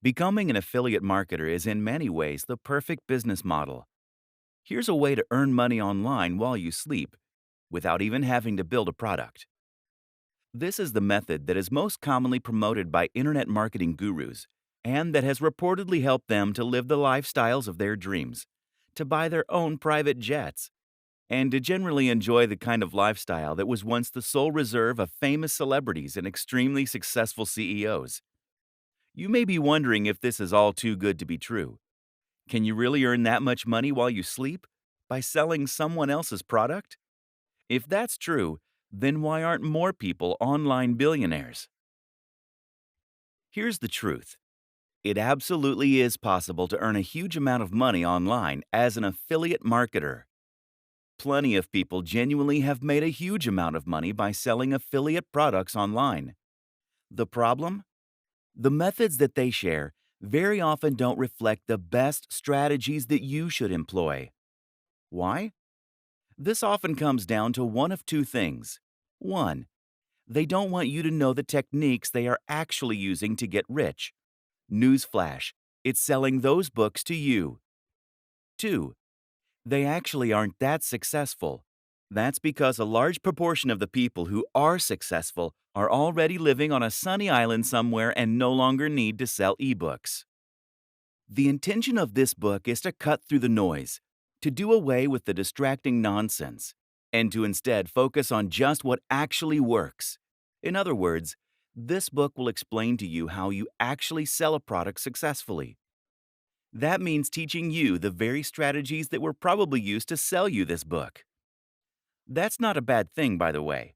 Becoming an affiliate marketer is in many ways the perfect business model. Here's a way to earn money online while you sleep without even having to build a product. This is the method that is most commonly promoted by internet marketing gurus and that has reportedly helped them to live the lifestyles of their dreams, to buy their own private jets, and to generally enjoy the kind of lifestyle that was once the sole reserve of famous celebrities and extremely successful CEOs. You may be wondering if this is all too good to be true. Can you really earn that much money while you sleep? By selling someone else's product? If that's true, then why aren't more people online billionaires? Here's the truth. It absolutely is possible to earn a huge amount of money online as an affiliate marketer. Plenty of people genuinely have made a huge amount of money by selling affiliate products online. The problem? The methods that they share very often don't reflect the best strategies that you should employ. Why? This often comes down to one of two things. One, they don't want you to know the techniques they are actually using to get rich. Newsflash, it's selling those books to you. Two, they actually aren't that successful. That's because a large proportion of the people who are successful are already living on a sunny island somewhere and no longer need to sell ebooks. The intention of this book is to cut through the noise, to do away with the distracting nonsense, and to instead focus on just what actually works. In other words, this book will explain to you how you actually sell a product successfully. That means teaching you the very strategies that were probably used to sell you this book. That's not a bad thing, by the way.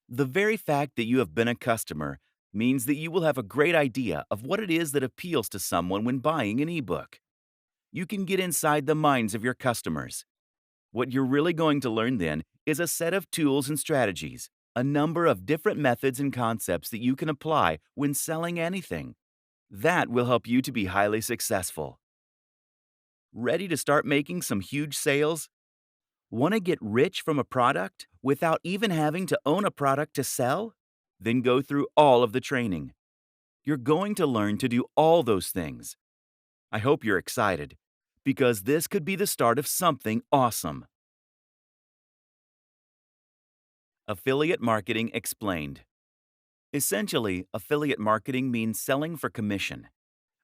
The very fact that you have been a customer means that you will have a great idea of what it is that appeals to someone when buying an ebook. You can get inside the minds of your customers. What you're really going to learn then is a set of tools and strategies, a number of different methods and concepts that you can apply when selling anything. That will help you to be highly successful. Ready to start making some huge sales? Want to get rich from a product without even having to own a product to sell? Then go through all of the training. You're going to learn to do all those things. I hope you're excited, because this could be the start of something awesome. Affiliate Marketing Explained. Essentially, affiliate marketing means selling for commission.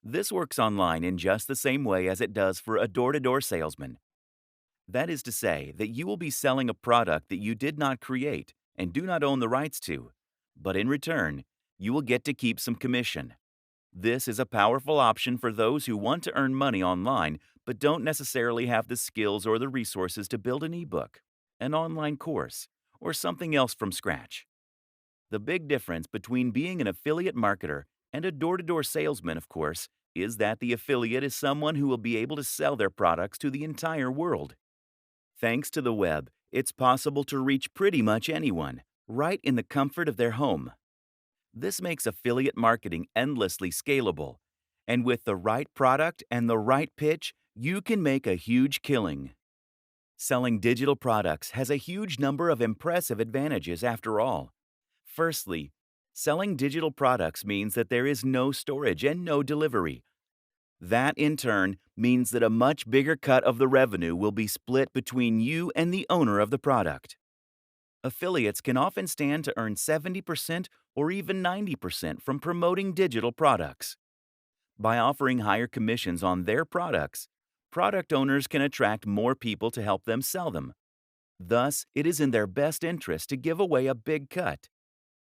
This works online in just the same way as it does for a door-to-door salesman. That is to say that you will be selling a product that you did not create and do not own the rights to, but in return, you will get to keep some commission. This is a powerful option for those who want to earn money online but don't necessarily have the skills or the resources to build an ebook, an online course, or something else from scratch. The big difference between being an affiliate marketer and a door-to-door salesman, of course, is that the affiliate is someone who will be able to sell their products to the entire world. Thanks to the web, it's possible to reach pretty much anyone, right in the comfort of their home. This makes affiliate marketing endlessly scalable, and with the right product and the right pitch, you can make a huge killing. Selling digital products has a huge number of impressive advantages after all. Firstly, selling digital products means that there is no storage and no delivery. That, in turn, means that a much bigger cut of the revenue will be split between you and the owner of the product. Affiliates can often stand to earn 70% or even 90% from promoting digital products. By offering higher commissions on their products, product owners can attract more people to help them sell them. Thus, it is in their best interest to give away a big cut.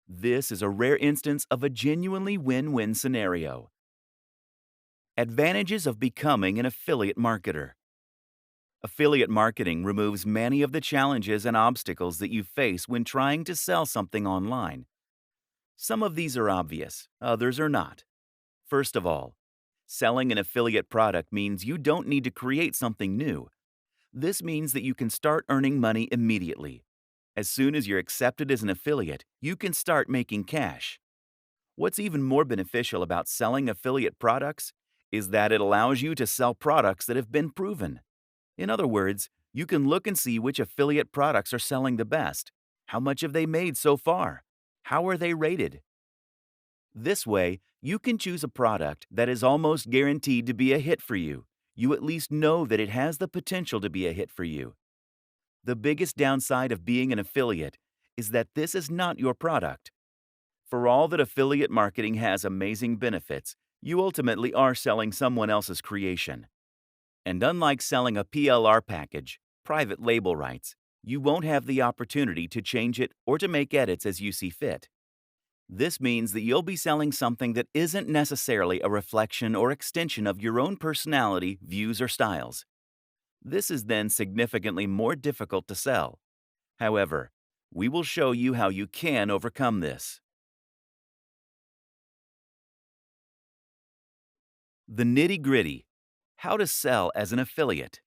This is a rare instance of a genuinely win-win scenario. Advantages of becoming an affiliate marketer. Affiliate marketing removes many of the challenges and obstacles that you face when trying to sell something online. Some of these are obvious, others are not. First of all, selling an affiliate product means you don't need to create something new. This means that you can start earning money immediately. As soon as you're accepted as an affiliate, you can start making cash. What's even more beneficial about selling affiliate products is that it allows you to sell products that have been proven. In other words, you can look and see which affiliate products are selling the best. How much have they made so far? How are they rated? This way, you can choose a product that is almost guaranteed to be a hit for you. You at least know that it has the potential to be a hit for you. The biggest downside of being an affiliate is that this is not your product. For all that affiliate marketing has amazing benefits, you ultimately are selling someone else's creation. And unlike selling a PLR package, private label rights, you won't have the opportunity to change it or to make edits as you see fit. This means that you'll be selling something that isn't necessarily a reflection or extension of your own personality, views, or styles. This is then significantly more difficult to sell. However, we will show you how you can overcome this. The nitty-gritty: how to sell as an affiliate.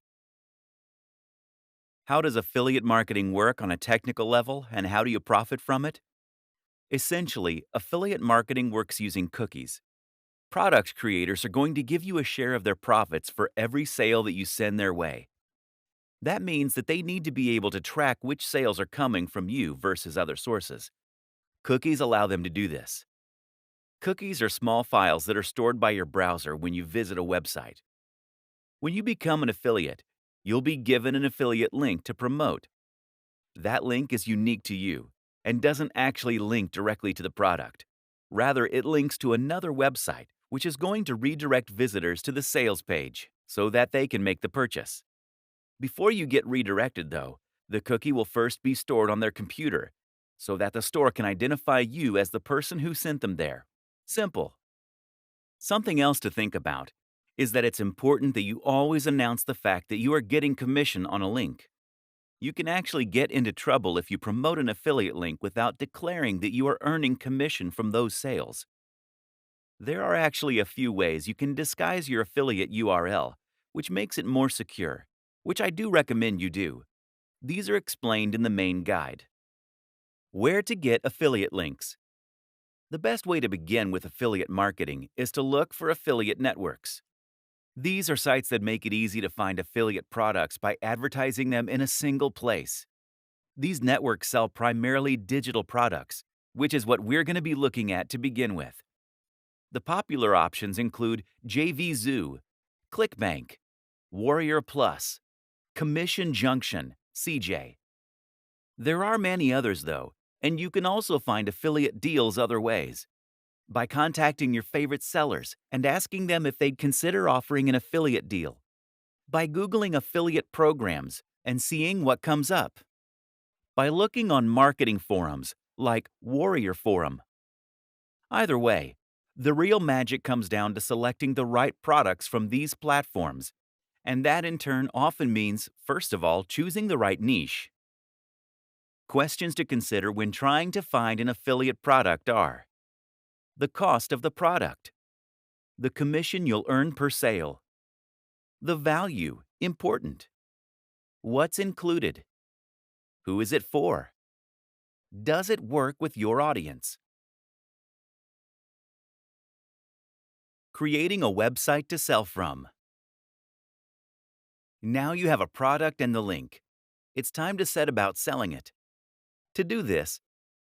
How does affiliate marketing work on a technical level, and how do you profit from it? Essentially, affiliate marketing works using cookies. Product creators are going to give you a share of their profits for every sale that you send their way. That means that they need to be able to track which sales are coming from you versus other sources. Cookies allow them to do this. Cookies are small files that are stored by your browser when you visit a website. When you become an affiliate, you'll be given an affiliate link to promote. That link is unique to you and doesn't actually link directly to the product. Rather, it links to another website, which is going to redirect visitors to the sales page so that they can make the purchase. Before you get redirected, though, the cookie will first be stored on their computer so that the store can identify you as the person who sent them there. Simple. Something else to think about is that it's important that you always announce the fact that you are getting commission on a link. You can actually get into trouble if you promote an affiliate link without declaring that you are earning commission from those sales. There are actually a few ways you can disguise your affiliate URL, which makes it more secure, which I do recommend you do. These are explained in the main guide. Where to get affiliate links. The best way to begin with affiliate marketing is to look for affiliate networks. These are sites that make it easy to find affiliate products by advertising them in a single place. These networks sell primarily digital products, which is what we're going to be looking at to begin with. The popular options include JVZoo, ClickBank, Warrior Plus, Commission Junction, CJ. There are many others, though, and you can also find affiliate deals other ways. By contacting your favorite sellers and asking them if they'd consider offering an affiliate deal. By Googling affiliate programs and seeing what comes up. By looking on marketing forums like Warrior Forum. Either way, the real magic comes down to selecting the right products from these platforms, and that in turn often means, first of all, choosing the right niche. Questions to consider when trying to find an affiliate product are: the cost of the product, the commission you'll earn per sale, the value, important, what's included, who is it for, does it work with your audience? Creating a website to sell from. Now you have a product and the link. It's time to set about selling it. To do this,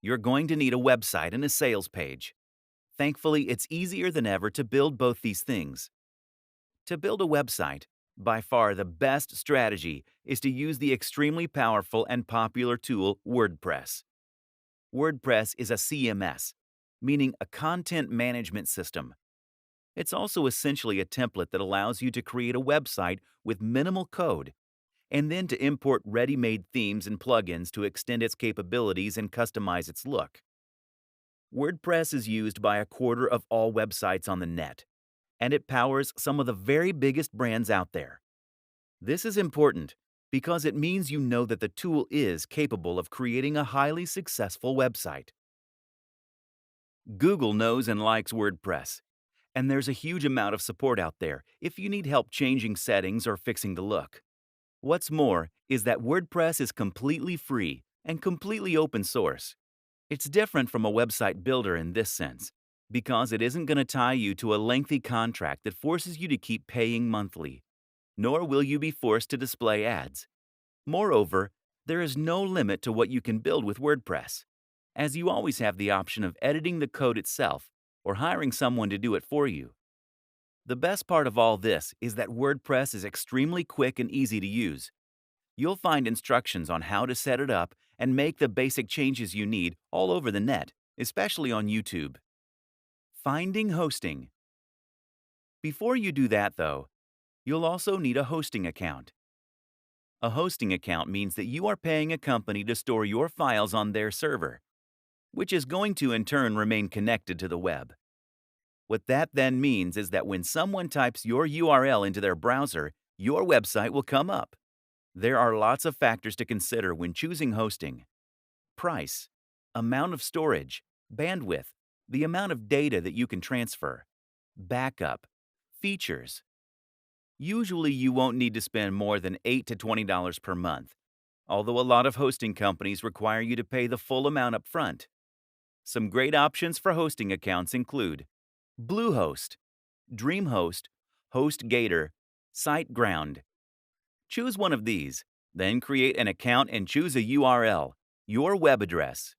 you're going to need a website and a sales page. Thankfully, it's easier than ever to build both these things. To build a website, by far the best strategy is to use the extremely powerful and popular tool WordPress. WordPress is a CMS, meaning a content management system. It's also essentially a template that allows you to create a website with minimal code, and then to import ready-made themes and plugins to extend its capabilities and customize its look. WordPress is used by a quarter of all websites on the net, and it powers some of the very biggest brands out there. This is important because it means you know that the tool is capable of creating a highly successful website. Google knows and likes WordPress, and there's a huge amount of support out there if you need help changing settings or fixing the look. What's more is that WordPress is completely free and completely open source. It's different from a website builder in this sense, because it isn't going to tie you to a lengthy contract that forces you to keep paying monthly, nor will you be forced to display ads. Moreover, there is no limit to what you can build with WordPress, as you always have the option of editing the code itself or hiring someone to do it for you. The best part of all this is that WordPress is extremely quick and easy to use. You'll find instructions on how to set it up and make the basic changes you need all over the net, especially on YouTube. Finding hosting. Before you do that, though, you'll also need a hosting account. A hosting account means that you are paying a company to store your files on their server, which is going to in turn remain connected to the web. What that then means is that when someone types your URL into their browser, your website will come up. There are lots of factors to consider when choosing hosting: price, amount of storage, bandwidth, the amount of data that you can transfer, backup, features. Usually you won't need to spend more than $8 to $20 per month, although a lot of hosting companies require you to pay the full amount up front. Some great options for hosting accounts include Bluehost, DreamHost, HostGator, SiteGround. Choose one of these, then create an account and choose a URL, your web address.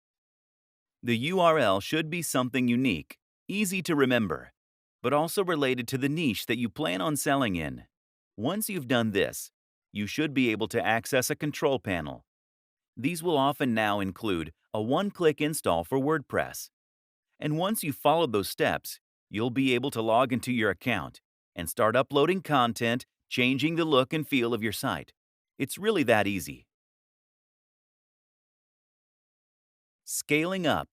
The URL should be something unique, easy to remember, but also related to the niche that you plan on selling in. Once you've done this, you should be able to access a control panel. These will often now include a one-click install for WordPress. And once you've followed those steps, you'll be able to log into your account and start uploading content, changing the look and feel of your site. It's really that easy. Scaling up.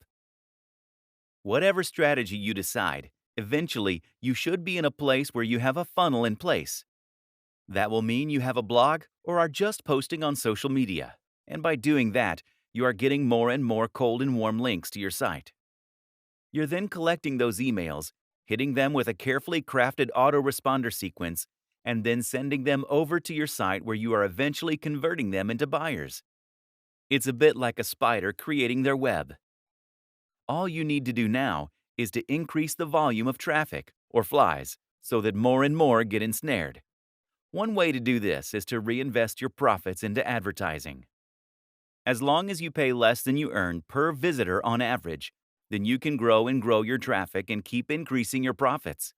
Whatever strategy you decide, eventually you should be in a place where you have a funnel in place. That will mean you have a blog or are just posting on social media. And by doing that, you are getting more and more cold and warm links to your site. You're then collecting those emails, hitting them with a carefully crafted autoresponder sequence, and then sending them over to your site where you are eventually converting them into buyers. It's a bit like a spider creating their web. All you need to do now is to increase the volume of traffic, or flies, so that more and more get ensnared. One way to do this is to reinvest your profits into advertising. As long as you pay less than you earn per visitor on average, then you can grow your traffic and keep increasing your profits.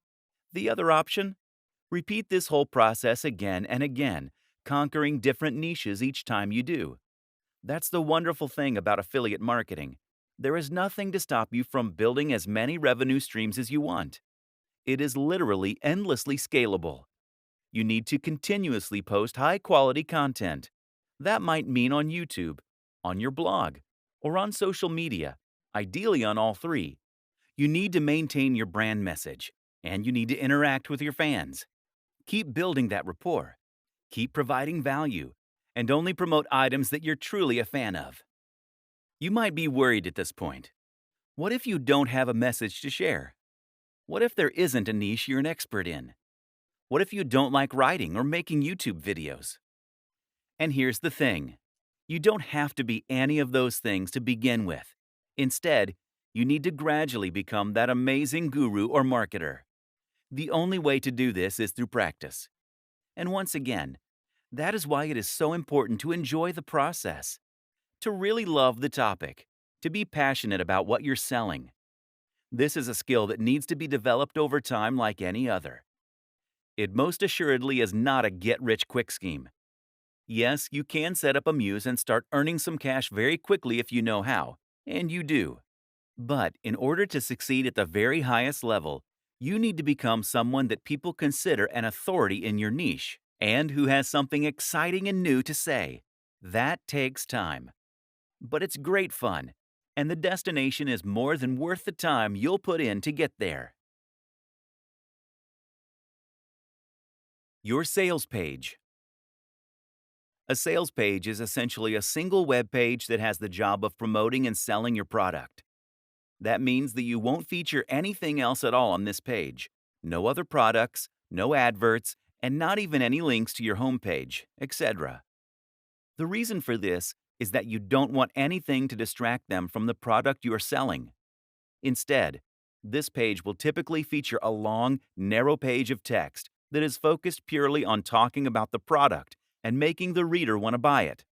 The other option? Repeat this whole process again and again, conquering different niches each time you do. That's the wonderful thing about affiliate marketing. There is nothing to stop you from building as many revenue streams as you want. It is literally endlessly scalable. You need to continuously post high-quality content. That might mean on YouTube, on your blog, or on social media, ideally on all three. You need to maintain your brand message, and you need to interact with your fans. Keep building that rapport. Keep providing value, and only promote items that you're truly a fan of. You might be worried at this point. What if you don't have a message to share? What if there isn't a niche you're an expert in? What if you don't like writing or making YouTube videos? And here's the thing. You don't have to be any of those things to begin with. Instead, you need to gradually become that amazing guru or marketer. The only way to do this is through practice. And once again, that is why it is so important to enjoy the process, to really love the topic, to be passionate about what you're selling. This is a skill that needs to be developed over time like any other. It most assuredly is not a get-rich-quick scheme. Yes, you can set up a Muse and start earning some cash very quickly if you know how, and you do. But in order to succeed at the very highest level, you need to become someone that people consider an authority in your niche and who has something exciting and new to say. That takes time. But it's great fun, and the destination is more than worth the time you'll put in to get there. Your sales page. A sales page is essentially a single web page that has the job of promoting and selling your product. That means that you won't feature anything else at all on this page. No other products, no adverts, and not even any links to your homepage, etc. The reason for this is that you don't want anything to distract them from the product you are selling. Instead, this page will typically feature a long, narrow page of text that is focused purely on talking about the product and making the reader want to buy it.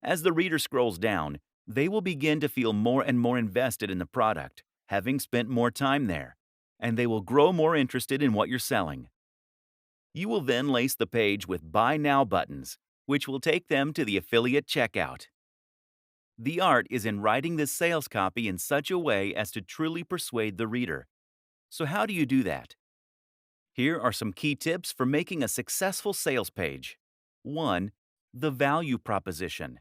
As the reader scrolls down, they will begin to feel more and more invested in the product, having spent more time there, and they will grow more interested in what you're selling. You will then lace the page with Buy Now buttons, which will take them to the affiliate checkout. The art is in writing this sales copy in such a way as to truly persuade the reader. So how do you do that? Here are some key tips for making a successful sales page. 1. The value proposition.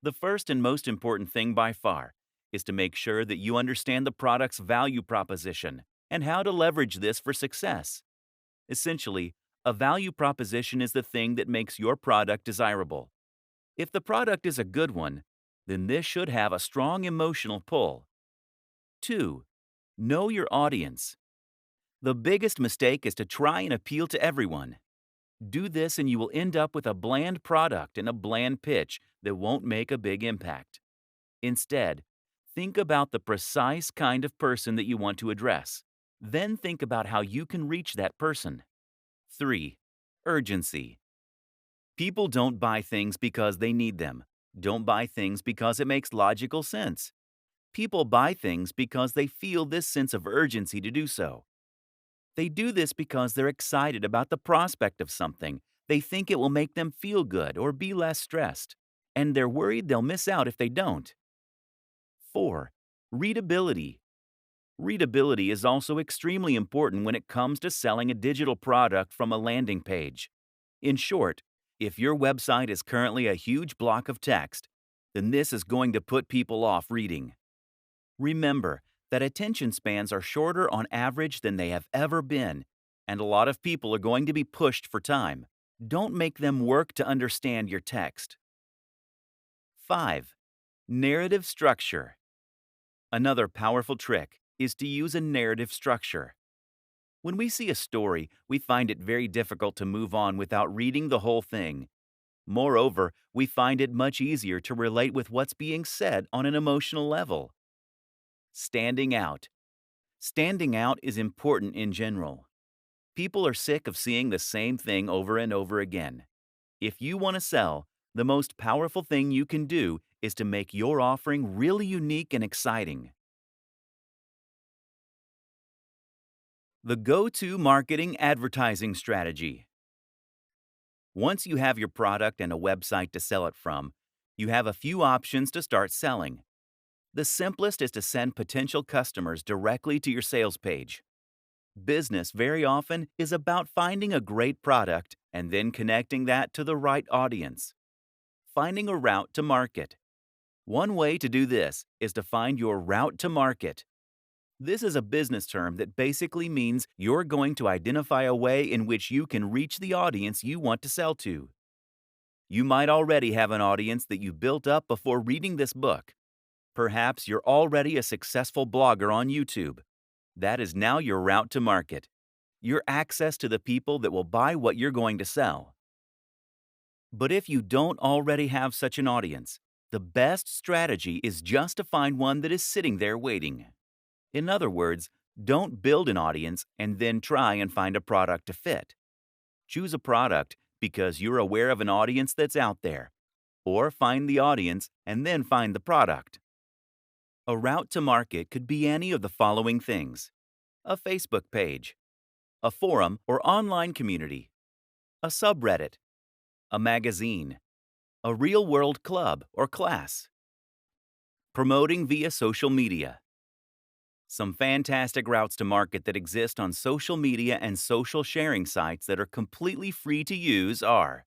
The first and most important thing by far is to make sure that you understand the product's value proposition and how to leverage this for success. Essentially, a value proposition is the thing that makes your product desirable. If the product is a good one, then this should have a strong emotional pull. 2. Know your audience. The biggest mistake is to try and appeal to everyone. Do this and you will end up with a bland product and a bland pitch that won't make a big impact. Instead, think about the precise kind of person that you want to address. Then think about how you can reach that person. 3. Urgency. People don't buy things because they need them. Don't buy things because it makes logical sense. People buy things because they feel this sense of urgency to do so. They do this because they're excited about the prospect of something. They think it will make them feel good or be less stressed. And they're worried they'll miss out if they don't. 4. Readability. Readability is also extremely important when it comes to selling a digital product from a landing page. In short, if your website is currently a huge block of text, then this is going to put people off reading. Remember that attention spans are shorter on average than they have ever been, and a lot of people are going to be pushed for time. Don't make them work to understand your text. 5. Narrative structure. Another powerful trick is to use a narrative structure. When we see a story, we find it very difficult to move on without reading the whole thing. Moreover, we find it much easier to relate with what's being said on an emotional level. Standing out. Standing out is important in general. People are sick of seeing the same thing over and over again. If you want to sell, the most powerful thing you can do is to make your offering really unique and exciting. The go-to marketing advertising strategy. Once you have your product and a website to sell it from, you have a few options to start selling. The simplest is to send potential customers directly to your sales page. Business very often is about finding a great product and then connecting that to the right audience. Finding a route to market. One way to do this is to find your route to market. This is a business term that basically means you're going to identify a way in which you can reach the audience you want to sell to. You might already have an audience that you built up before reading this book. Perhaps you're already a successful blogger on YouTube. That is now your route to market. Your access to the people that will buy what you're going to sell. But if you don't already have such an audience, the best strategy is just to find one that is sitting there waiting. In other words, don't build an audience and then try and find a product to fit. Choose a product because you're aware of an audience that's out there, or find the audience and then find the product. A route to market could be any of the following things: a Facebook page, a forum or online community, a subreddit, a magazine, a real-world club or class. Promoting via social media. Some fantastic routes to market that exist on social media and social sharing sites that are completely free to use are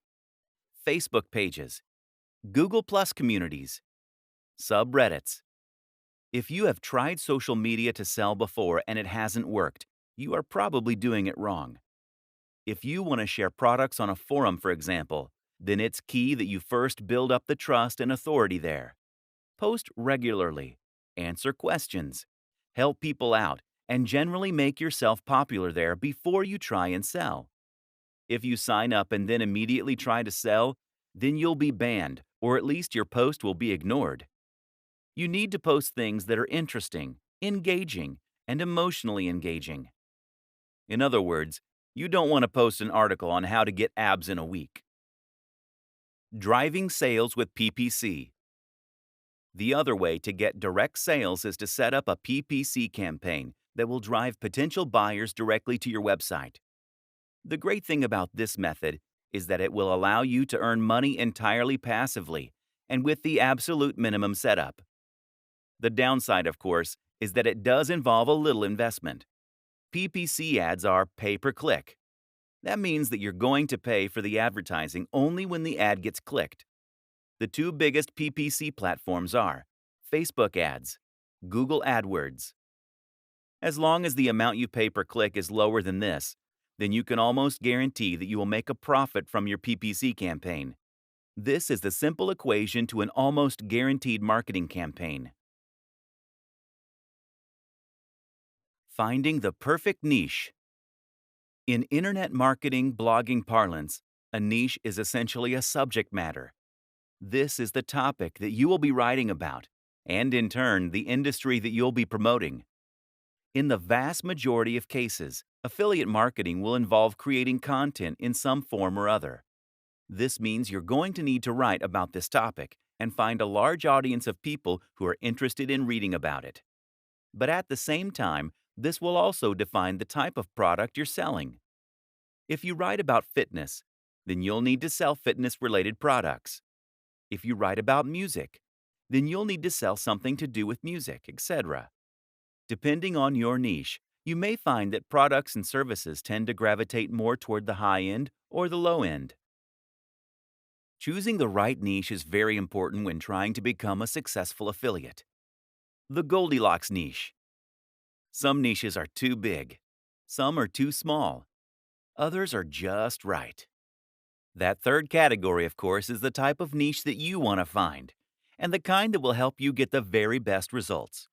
Facebook pages, Google Plus communities, subreddits. If you have tried social media to sell before and it hasn't worked, you are probably doing it wrong. If you want to share products on a forum, for example, then it's key that you first build up the trust and authority there. Post regularly, answer questions, help people out, and generally make yourself popular there before you try and sell. If you sign up and then immediately try to sell, then you'll be banned, or at least your post will be ignored. You need to post things that are interesting, engaging, and emotionally engaging. In other words, you don't want to post an article on how to get abs in a week. Driving sales with PPC. The other way to get direct sales is to set up a PPC campaign that will drive potential buyers directly to your website. The great thing about this method is that it will allow you to earn money entirely passively and with the absolute minimum setup. The downside, of course, is that it does involve a little investment. PPC ads are pay per click. That means that you're going to pay for the advertising only when the ad gets clicked. The two biggest PPC platforms are Facebook ads, Google AdWords. As long as the amount you pay per click is lower than this, then you can almost guarantee that you will make a profit from your PPC campaign. This is the simple equation to an almost guaranteed marketing campaign. Finding the perfect niche. In internet marketing blogging parlance, a niche is essentially a subject matter. This is the topic that you will be writing about, and in turn, the industry that you'll be promoting. In the vast majority of cases, affiliate marketing will involve creating content in some form or other. This means you're going to need to write about this topic and find a large audience of people who are interested in reading about it. But at the same time, this will also define the type of product you're selling. If you write about fitness, then you'll need to sell fitness-related products. If you write about music, then you'll need to sell something to do with music, etc. Depending on your niche, you may find that products and services tend to gravitate more toward the high end or the low end. Choosing the right niche is very important when trying to become a successful affiliate. The Goldilocks niche. Some niches are too big. Some are too small. Others are just right. That third category, of course, is the type of niche that you want to find, and the kind that will help you get the very best results.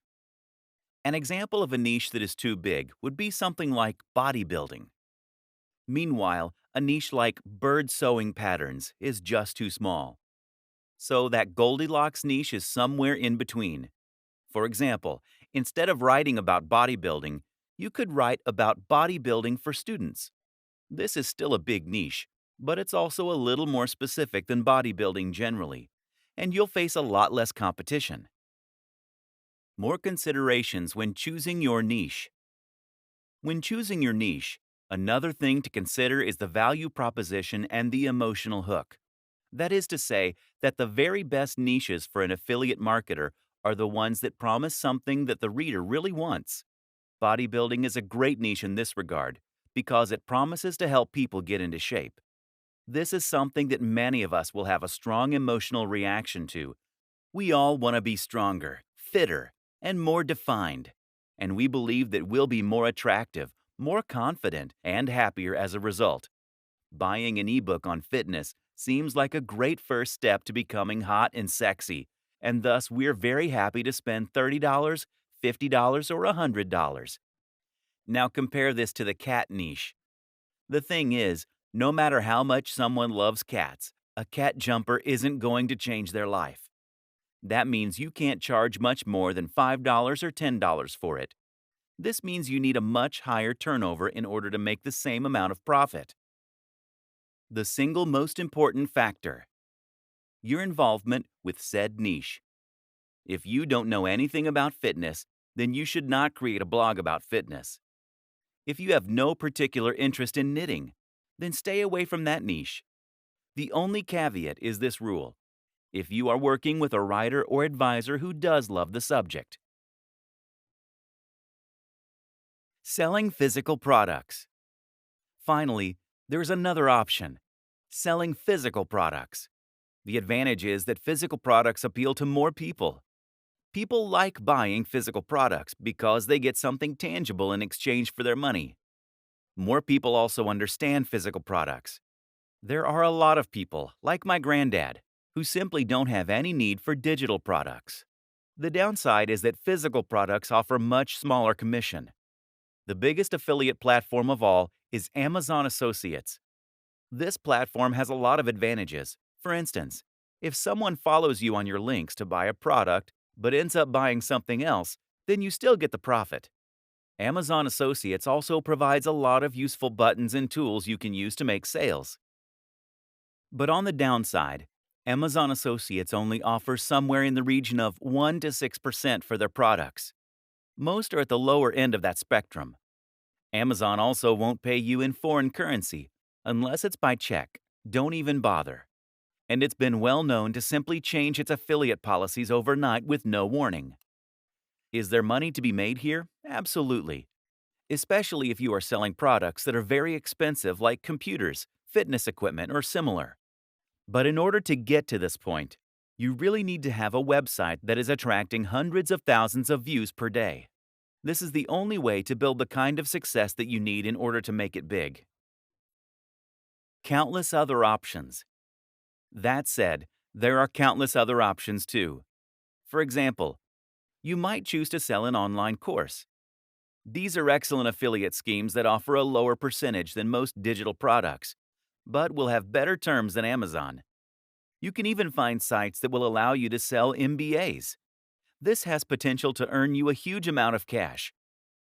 An example of a niche that is too big would be something like bodybuilding. Meanwhile, a niche like bird sewing patterns is just too small. So that Goldilocks niche is somewhere in between. For example, instead of writing about bodybuilding, you could write about bodybuilding for students. This is still a big niche, but it's also a little more specific than bodybuilding generally, and you'll face a lot less competition. More considerations when choosing your niche. When choosing your niche, another thing to consider is the value proposition and the emotional hook. That is to say, that the very best niches for an affiliate marketer are the ones that promise something that the reader really wants. Bodybuilding is a great niche in this regard because it promises to help people get into shape. This is something that many of us will have a strong emotional reaction to. We all want to be stronger, fitter, and more defined, and we believe that we'll be more attractive, more confident, and happier as a result. Buying an ebook on fitness seems like a great first step to becoming hot and sexy, and thus we're very happy to spend $30, $50, or $100. Now compare this to the cat niche. The thing is, no matter how much someone loves cats, a cat jumper isn't going to change their life. That means you can't charge much more than $5 or $10 for it. This means you need a much higher turnover in order to make the same amount of profit. The single most important factor: your involvement with said niche. If you don't know anything about fitness, then you should not create a blog about fitness. If you have no particular interest in knitting, then stay away from that niche. The only caveat is this rule: if you are working with a writer or advisor who does love the subject. Selling physical products. Finally, there's another option: selling physical products. The advantage is that physical products appeal to more people. People like buying physical products because they get something tangible in exchange for their money. More people also understand physical products. There are a lot of people, like my granddad, who simply don't have any need for digital products. The downside is that physical products offer much smaller commission. The biggest affiliate platform of all is Amazon Associates. This platform has a lot of advantages. For instance, if someone follows you on your links to buy a product but ends up buying something else, then you still get the profit. Amazon Associates also provides a lot of useful buttons and tools you can use to make sales. But on the downside, Amazon associates only offer somewhere in the region of 1 to 6% for their products. Most are at the lower end of that spectrum. Amazon also won't pay you in foreign currency unless it's by check. Don't even bother. And it's been well known to simply change its affiliate policies overnight with no warning. Is there money to be made here? Absolutely. Especially if you are selling products that are very expensive like computers, fitness equipment, or similar. But in order to get to this point, you really need to have a website that is attracting hundreds of thousands of views per day. This is the only way to build the kind of success that you need in order to make it big. Countless other options. That said, there are countless other options too. For example, you might choose to sell an online course. These are excellent affiliate schemes that offer a lower percentage than most digital products, but will have better terms than Amazon. You can even find sites that will allow you to sell MBAs. This has potential to earn you a huge amount of cash,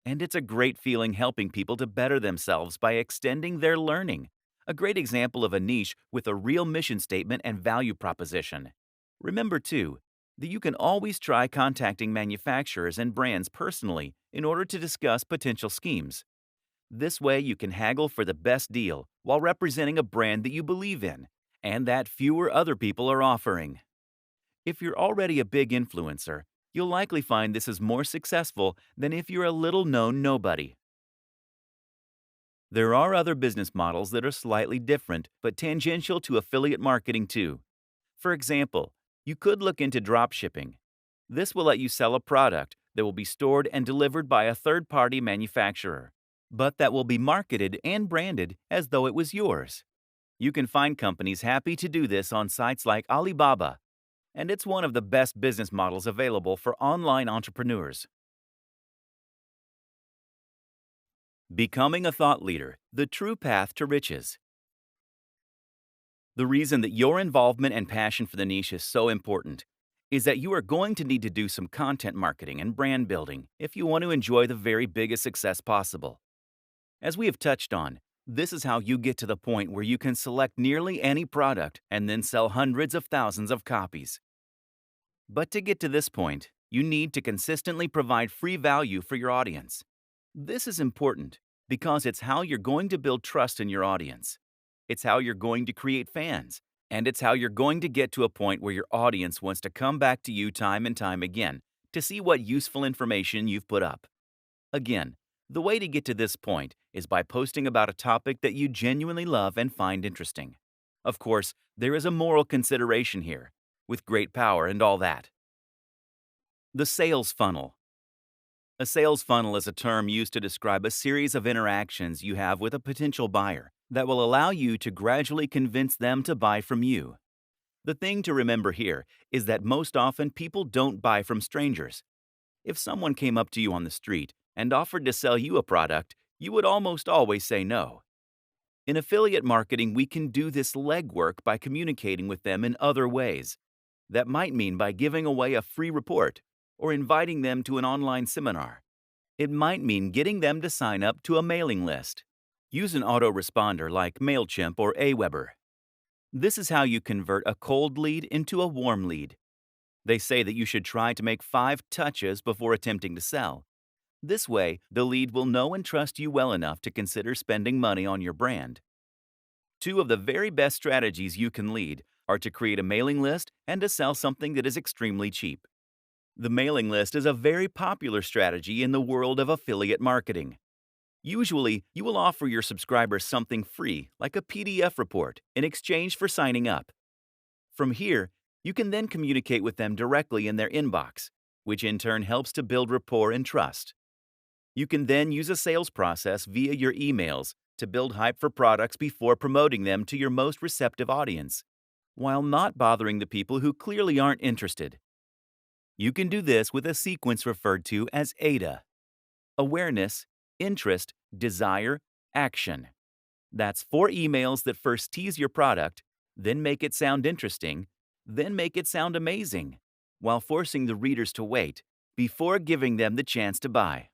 and it's a great feeling helping people to better themselves by extending their learning. A great example of a niche with a real mission statement and value proposition. Remember, too, that you can always try contacting manufacturers and brands personally in order to discuss potential schemes. This way, you can haggle for the best deal while representing a brand that you believe in and that fewer other people are offering. If you're already a big influencer, you'll likely find this is more successful than if you're a little known nobody. There are other business models that are slightly different but tangential to affiliate marketing too. For example, you could look into drop shipping. This will let you sell a product that will be stored and delivered by a third-party manufacturer, but that will be marketed and branded as though it was yours. You can find companies happy to do this on sites like Alibaba, and it's one of the best business models available for online entrepreneurs. Becoming a thought leader, the true path to riches. The reason that your involvement and passion for the niche is so important is that you are going to need to do some content marketing and brand building if you want to enjoy the very biggest success possible. As we have touched on, this is how you get to the point where you can select nearly any product and then sell hundreds of thousands of copies. But to get to this point, you need to consistently provide free value for your audience. This is important because it's how you're going to build trust in your audience. It's how you're going to create fans, and it's how you're going to get to a point where your audience wants to come back to you time and time again to see what useful information you've put up. Again, the way to get to this point is by posting about a topic that you genuinely love and find interesting. Of course, there is a moral consideration here, with great power and all that. The sales funnel. A sales funnel is a term used to describe a series of interactions you have with a potential buyer that will allow you to gradually convince them to buy from you. The thing to remember here is that most often people don't buy from strangers. If someone came up to you on the street and offered to sell you a product, you would almost always say no. In affiliate marketing, we can do this legwork by communicating with them in other ways. That might mean by giving away a free report or inviting them to an online seminar. It might mean getting them to sign up to a mailing list. Use an autoresponder like MailChimp or Aweber. This is how you convert a cold lead into a warm lead. They say that you should try to make 5 touches before attempting to sell. This way, the lead will know and trust you well enough to consider spending money on your brand. 2 of the very best strategies you can lead are to create a mailing list and to sell something that is extremely cheap. The mailing list is a very popular strategy in the world of affiliate marketing. Usually, you will offer your subscribers something free, like a PDF report, in exchange for signing up. From here, you can then communicate with them directly in their inbox, which in turn helps to build rapport and trust. You can then use a sales process via your emails to build hype for products before promoting them to your most receptive audience, while not bothering the people who clearly aren't interested. You can do this with a sequence referred to as AIDA: awareness, interest, desire, action. That's 4 emails that first tease your product, then make it sound interesting, then make it sound amazing, while forcing the readers to wait before giving them the chance to buy.